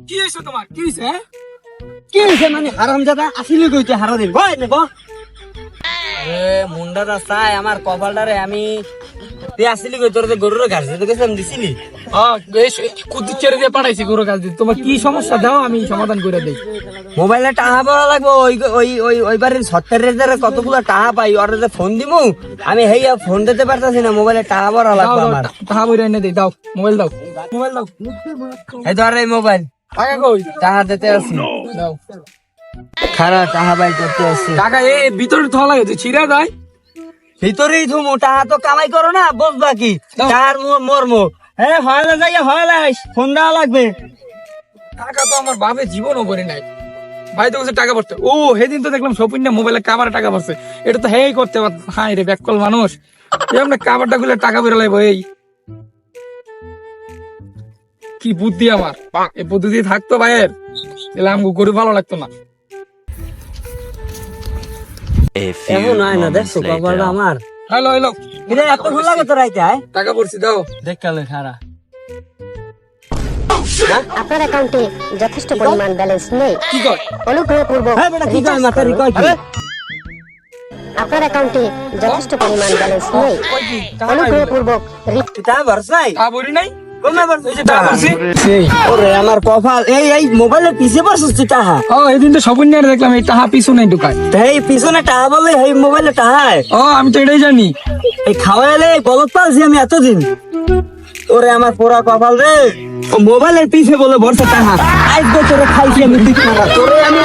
কি হইছে তোমার? কি হইছে? কি হয়েছে মানে হারামজাদা আসিলি কইতে হারা দিন ভয় নেব মুন্ডাটা চাই আমার কপালটারে আমি তুই আসিলি কই তোর যে গরুর ঘাস দিতে গেছিলাম দিছিলি কুদ্দুর ছেড়ে দিয়ে পাঠাইছি গরু কাল দিতে। তোমার কি সমস্যা দাও, আমি সমাধান করে দেই। মোবাইলে টাকা পাওয়া লাগবো ওই ওই ওই ওই বাড়ির সত্তরের কতগুলো টাকা পাই ওর যে ফোন দিমু আমি হেই ফোন দিতে পারতাছি না মোবাইলে টাকা ভরা লাগবে আমার টাকা বইরা এনে দেই, দাও মোবাইল দাও, মোবাইল দাও। এই ধর এই মোবাইল টাকা কই? টাকা দিতে আসি দাও খারাপ টাকা বাই করতে আসি টাকা। এ ভিতরে ধোয়া লাগে, ছিড়া যায়। ভিতরেই ধুমু টাকা তো কামাই করো না বুঝবা কি দাও। টাকার মর্ম হ্যাঁ হয়লা যাইয়া হয়লা ফোন দেওয়া লাগবে টাকা তো আমার বাপে জীবনও করে নাই। ভাই তো বলছে টাকা পড়তে। ও সেদিন তো দেখলাম শপিং মোবাইলে কাবার টাকা পড়ছে। এটা তো হেই করতে পারত। হাই রে ব্যাককল মানুষ, এই আমরা কাবারটা খুলে টাকা বেরো লাগবো। এই কি বুদ্ধি আমার, এই বুদ্ধি দিয়ে থাকতো ভাইয়ের, তাহলে আমাকে গরু ভালো লাগতো না। এমন হয় না দেখছো কপালটা আমার হ্যালো হ্যালো, এটা এত ভুল লাগে তো রাইতে টাকা পড়ছি, দাও। দেখ কালে খারা আপনার অ্যাকাউন্টে যথেষ্ট পরিমাণ ব্যালেন্স নেই। কি কর? অনুগ্রহপূর্বক হ্যাঁ বেটা কি কয় রিচার্জ মাথা রিকয় কি আপনার অ্যাকাউন্টে যথেষ্ট পরিমাণ ব্যালেন্স নেই। কই কি? টাকা নাই বলে। অনুগ্রহপূর্বক তা ভরসাই টাকা বলি নাই, কমে ভরসাই এই যে টাকা পড়ছি। ওরে আমার কপাল এই মোবাইলের পিছে পড়ছিস তুই টাকা ও এদিন তো শপিং নিয়ে দেখলাম এই টাকা পিছনে ঢুকায়। এই পিছনে টাকা বলে এই মোবাইলে টাকায় ও আমি তো এটাই জানি। এই খাওয়াইলে বলত পালছি আমি এতদিন ওরে আমার পোড়া কপাল রে ও মোবাইলের পিছে বলে ভরসা টাকা আজ তোরে খাইছি আমি তুই তোরে আমি